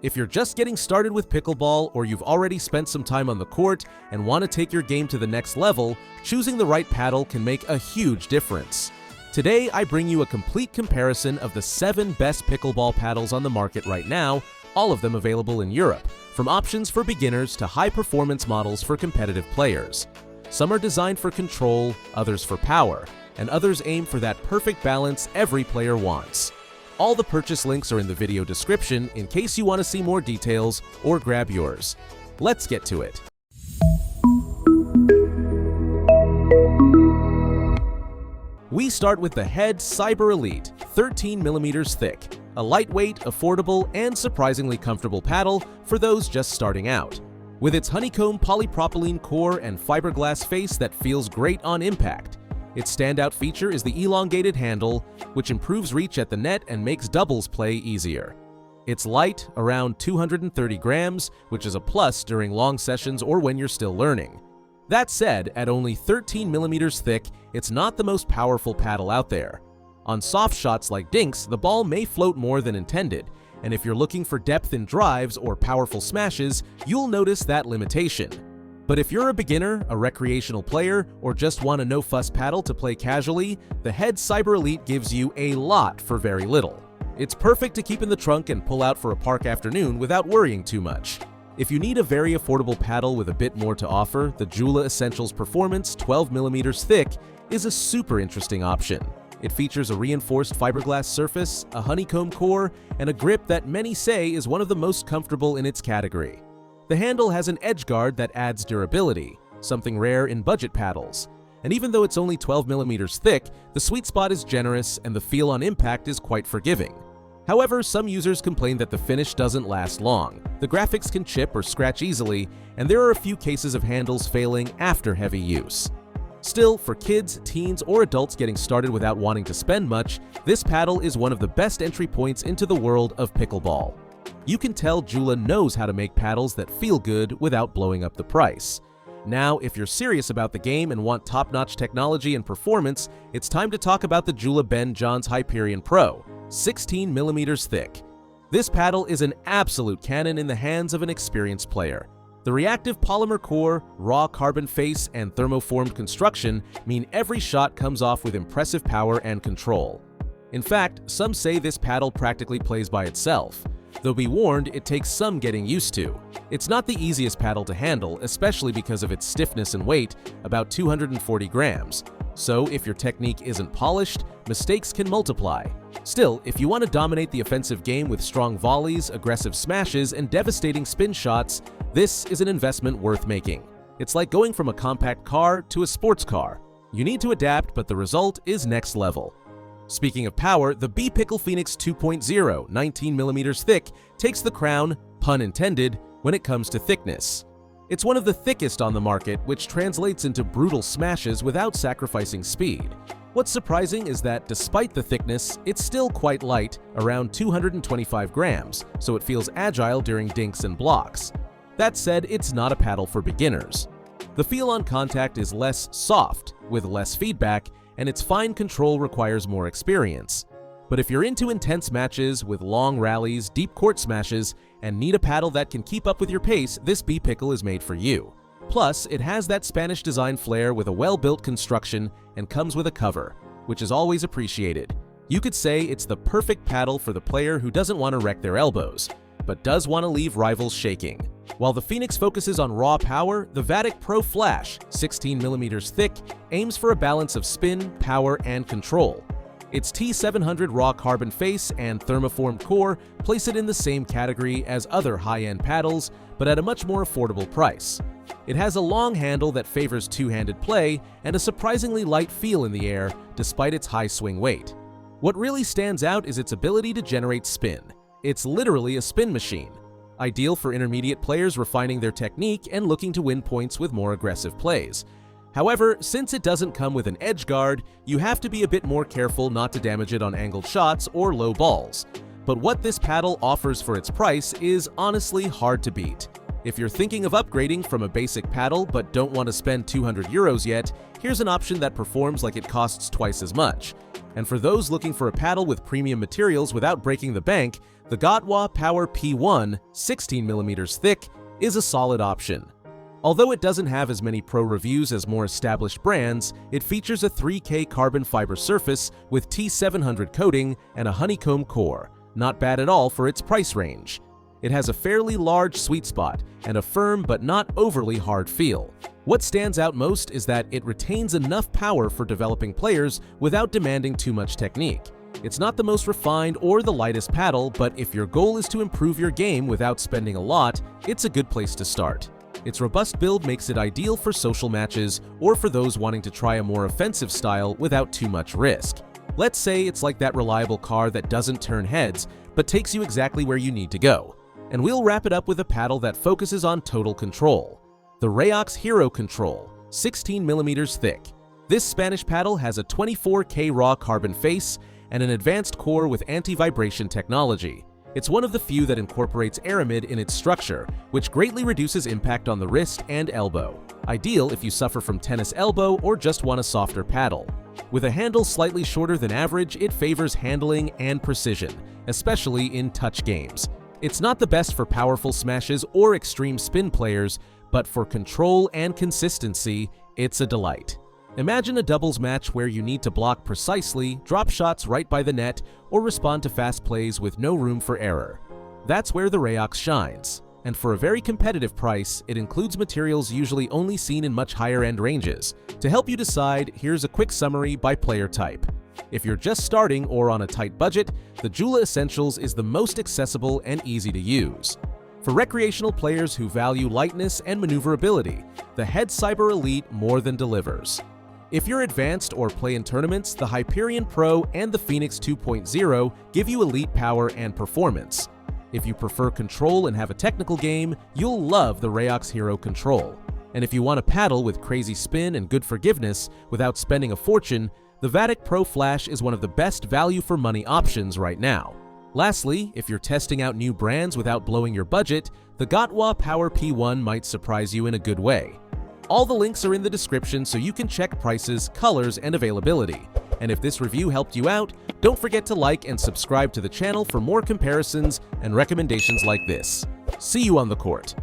If you're just getting started with pickleball, or you've already spent some time on the court and want to take your game to the next level, choosing the right paddle can make a huge difference. Today, I bring you a complete comparison of the 7 best pickleball paddles on the market right now, all of them available in Europe, from options for beginners to high-performance models for competitive players. Some are designed for control, others for power, and others aim for that perfect balance every player wants. All the purchase links are in the video description in case you want to see more details or grab yours. Let's get to it. We start with the Head Cyber Elite, 13mm thick, a lightweight, affordable, and surprisingly comfortable paddle for those just starting out. With its honeycomb polypropylene core and fiberglass face that feels great on impact. Its standout feature is the elongated handle, which improves reach at the net and makes doubles play easier. It's light, around 230 grams, which is a plus during long sessions or when you're still learning. That said, at only 13mm thick, it's not the most powerful paddle out there. On soft shots like dinks, the ball may float more than intended, and if you're looking for depth in drives or powerful smashes, you'll notice that limitation. But if you're a beginner, a recreational player, or just want a no-fuss paddle to play casually, the Head Cyber Elite gives you a lot for very little. It's perfect to keep in the trunk and pull out for a park afternoon without worrying too much. If you need a very affordable paddle with a bit more to offer, the Joola Essentials Performance 12mm thick is a super interesting option. It features a reinforced fiberglass surface, a honeycomb core, and a grip that many say is one of the most comfortable in its category. The handle has an edge guard that adds durability, something rare in budget paddles. And even though it's only 12mm thick, the sweet spot is generous and the feel on impact is quite forgiving. However, some users complain that the finish doesn't last long, the graphics can chip or scratch easily, and there are a few cases of handles failing after heavy use. Still, for kids, teens, or adults getting started without wanting to spend much, this paddle is one of the best entry points into the world of pickleball. You can tell Joola knows how to make paddles that feel good without blowing up the price. Now, if you're serious about the game and want top-notch technology and performance, it's time to talk about the Joola Ben Johns Hyperion Pro, 16mm thick. This paddle is an absolute cannon in the hands of an experienced player. The reactive polymer core, raw carbon face, and thermoformed construction mean every shot comes off with impressive power and control. In fact, some say this paddle practically plays by itself. Though be warned, it takes some getting used to. It's not the easiest paddle to handle, especially because of its stiffness and weight, about 240 grams. So if your technique isn't polished, mistakes can multiply. Still, if you want to dominate the offensive game with strong volleys, aggressive smashes, and devastating spin shots, this is an investment worth making. It's like going from a compact car to a sports car. You need to adapt, but the result is next level. Speaking of power, the BePickle Phoenix 2.0, 19mm thick, takes the crown, pun intended, when it comes to thickness. It's one of the thickest on the market, which translates into brutal smashes without sacrificing speed. What's surprising is that despite the thickness, it's still quite light, around 225 grams, so it feels agile during dinks and blocks. That said, it's not a paddle for beginners. The feel on contact is less soft, with less feedback, and its fine control requires more experience. But if you're into intense matches with long rallies, deep court smashes, and need a paddle that can keep up with your pace, this BePickle is made for you. Plus, it has that Spanish design flair with a well-built construction and comes with a cover, which is always appreciated. You could say it's the perfect paddle for the player who doesn't want to wreck their elbows, but does want to leave rivals shaking. While the Phoenix focuses on raw power, the Vatic Pro Flash, 16mm thick, aims for a balance of spin, power, and control. Its T700 raw carbon face and thermoformed core place it in the same category as other high-end paddles, but at a much more affordable price. It has a long handle that favors two-handed play and a surprisingly light feel in the air despite its high swing weight. What really stands out is its ability to generate spin. It's literally a spin machine. Ideal for intermediate players refining their technique and looking to win points with more aggressive plays. However, since it doesn't come with an edge guard, you have to be a bit more careful not to damage it on angled shots or low balls. But what this paddle offers for its price is honestly hard to beat. If you're thinking of upgrading from a basic paddle but don't want to spend €200 yet, here's an option that performs like it costs twice as much. And for those looking for a paddle with premium materials without breaking the bank, The Gotwa Power P1, 16mm thick, is a solid option. Although it doesn't have as many pro reviews as more established brands, it features a 3K carbon fiber surface with T700 coating and a honeycomb core. Not bad at all for its price range. It has a fairly large sweet spot and a firm but not overly hard feel. What stands out most is that it retains enough power for developing players without demanding too much technique. It's not the most refined or the lightest paddle, but if your goal is to improve your game without spending a lot, it's a good place to start. Its robust build makes it ideal for social matches or for those wanting to try a more offensive style without too much risk. Let's say it's like that reliable car that doesn't turn heads, but takes you exactly where you need to go. And we'll wrap it up with a paddle that focuses on total control. The Rayox Hero Control, 16mm thick. This Spanish paddle has a 24K raw carbon face and an advanced core with anti-vibration technology. It's one of the few that incorporates aramid in its structure, which greatly reduces impact on the wrist and elbow. Ideal if you suffer from tennis elbow or just want a softer paddle. With a handle slightly shorter than average, it favors handling and precision, especially in touch games. It's not the best for powerful smashes or extreme spin players, but for control and consistency, it's a delight. Imagine a doubles match where you need to block precisely, drop shots right by the net, or respond to fast plays with no room for error. That's where the Rayox shines. And for a very competitive price, it includes materials usually only seen in much higher-end ranges. To help you decide, here's a quick summary by player type. If you're just starting or on a tight budget, the Joola Essentials is the most accessible and easy to use. For recreational players who value lightness and maneuverability, the Head Cyber Elite more than delivers. If you're advanced or play in tournaments, the Hyperion Pro and the Phoenix 2.0 give you elite power and performance. If you prefer control and have a technical game, you'll love the Rayox Hero Control. And if you want a paddle with crazy spin and good forgiveness without spending a fortune, the Vatic Pro Flash is one of the best value for money options right now. Lastly, if you're testing out new brands without blowing your budget, the Gotwa Power P1 might surprise you in a good way. All the links are in the description so you can check prices, colors, and availability. And if this review helped you out, don't forget to like and subscribe to the channel for more comparisons and recommendations like this. See you on the court.